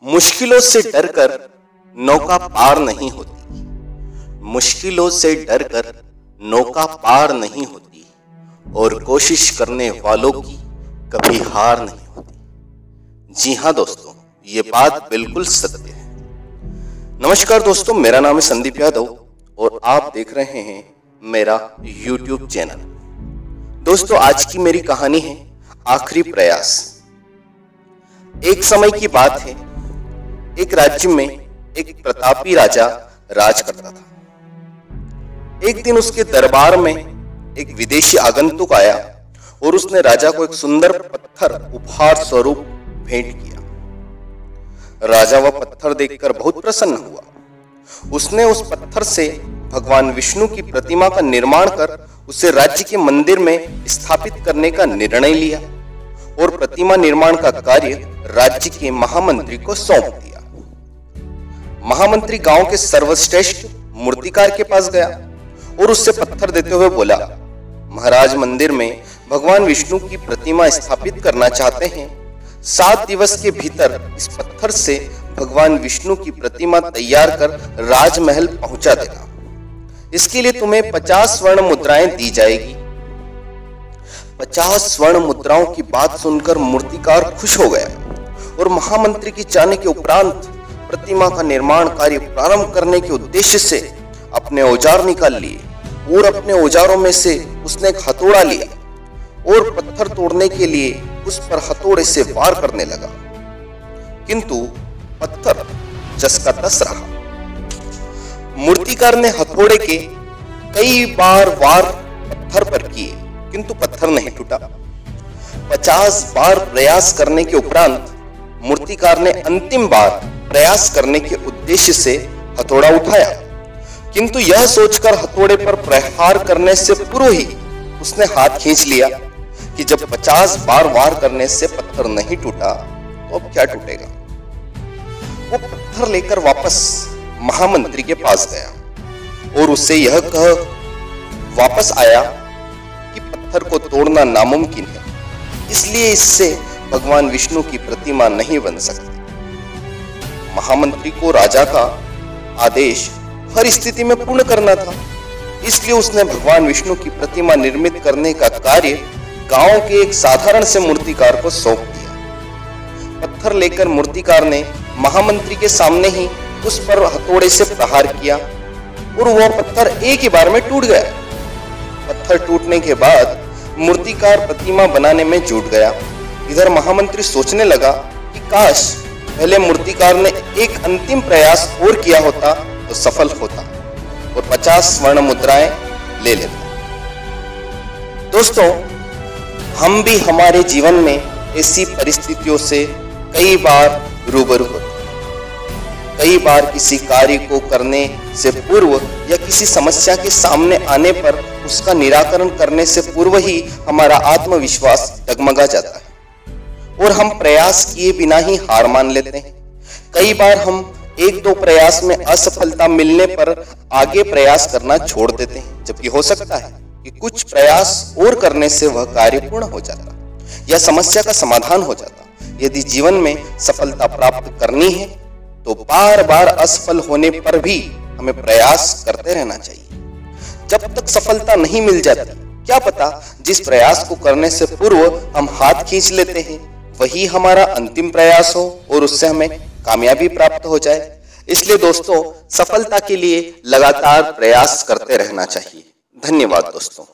मुश्किलों से डरकर नौका पार नहीं होती। मुश्किलों से डरकर नौका पार नहीं होती और कोशिश करने वालों की कभी हार नहीं होती। जी हाँ दोस्तों, ये बात बिल्कुल सत्य है। नमस्कार दोस्तों, मेरा नाम है संदीप यादव और आप देख रहे हैं मेरा YouTube चैनल। दोस्तों, आज की मेरी कहानी है आखिरी प्रयास। एक समय की बात है, एक राज्य में एक प्रतापी राजा राज करता था। एक दिन उसके दरबार में एक विदेशी आगंतुक आया और उसने राजा को एक सुंदर पत्थर उपहार स्वरूप भेंट किया। राजा वह पत्थर देखकर बहुत प्रसन्न हुआ। उसने उस पत्थर से भगवान विष्णु की प्रतिमा का निर्माण कर उसे राज्य के मंदिर में स्थापित करने का निर्णय लिया और प्रतिमा निर्माण का कार्य राज्य के महामंत्री को सौंप दिया। महामंत्री गांव के सर्वश्रेष्ठ मूर्तिकार के पास गया और उससे पत्थर देते हुए बोला, महाराज, मंदिर में भगवान विष्णु की प्रतिमा स्थापित करना चाहते हैं। 7 दिवस के भीतर इस पत्थर से भगवान विष्णु की प्रतिमा तैयार कर राजमहल पहुंचा देना। इसके लिए तुम्हें 50 स्वर्ण मुद्राएं दी जाएगी। 50 स्वर्ण मुद्राओं की बात सुनकर मूर्तिकार खुश हो गया और महामंत्री की चाहने के उपरांत प्रतिमा का निर्माण कार्य प्रारंभ करने के उद्देश्य से अपने औजार निकाल लिए और अपने औजारों में से उसने एक हथौड़ा लिया और पत्थर तोड़ने के लिए उस पर हथौड़े से वार करने लगा, किंतु पत्थर जस का तस रहा। मूर्तिकार ने हथौड़े के कई बार वार पत्थर पर किए, किंतु पत्थर नहीं टूटा। 50 बार प्रयास करने के उपरांत मूर्तिकार ने अंतिम बार प्रयास करने के उद्देश्य से हथौड़ा उठाया, किंतु यह सोचकर हथौड़े पर प्रहार करने से पूर्व ही उसने हाथ खींच लिया कि जब 50 बार वार करने से पत्थर नहीं टूटा तो अब क्या टूटेगा। वो पत्थर लेकर वापस महामंत्री के पास गया और उससे यह कह वापस आया कि पत्थर को तोड़ना नामुमकिन है, इसलिए इससे भगवान विष्णु की प्रतिमा नहीं बन सकती। महामंत्री को राजा का आदेश हर स्थिति में पूर्ण करना था, इसलिए उसने भगवान विष्णु की प्रतिमा निर्मित करने का कार्य गांव के एक साधारण से मूर्तिकार को सौंप दिया। पत्थर लेकर मूर्तिकार ने महामंत्री के सामने ही उस पर हथौड़े से प्रहार किया और वह पत्थर एक ही बार में टूट गया। पत्थर टूटने के बाद मूर्तिकार प्रतिमा बनाने में जुट गया। इधर महामंत्री सोचने लगा कि काश पहले मूर्तिकार ने एक अंतिम प्रयास और किया होता तो सफल होता और 50 स्वर्ण मुद्राएं ले लेता। दोस्तों, हम भी हमारे जीवन में ऐसी परिस्थितियों से कई बार रूबरू होते हैं। कई बार किसी कार्य को करने से पूर्व या किसी समस्या के सामने आने पर उसका निराकरण करने से पूर्व ही हमारा आत्मविश्वास डगमगा जाता है और हम प्रयास किए बिना ही हार मान लेते हैं। कई बार हम 1-2 प्रयास में असफलता मिलने पर आगे प्रयास करना छोड़ देते हैं, जबकि हो सकता है कि कुछ प्रयास और करने से वह कार्य पूर्ण हो जाता या समस्या का समाधान हो जाता। यदि जीवन में सफलता प्राप्त करनी है तो बार बार असफल होने पर भी हमें प्रयास करते रहना चाहिए। जब तक सफलता नहीं मिल जाती, क्या पता जिस प्रयास को करने से पूर्व हम हाथ खींच लेते हैं वही हमारा अंतिम प्रयास हो और उससे हमें कामयाबी प्राप्त हो जाए। इसलिए दोस्तों, सफलता के लिए लगातार प्रयास करते रहना चाहिए। धन्यवाद दोस्तों।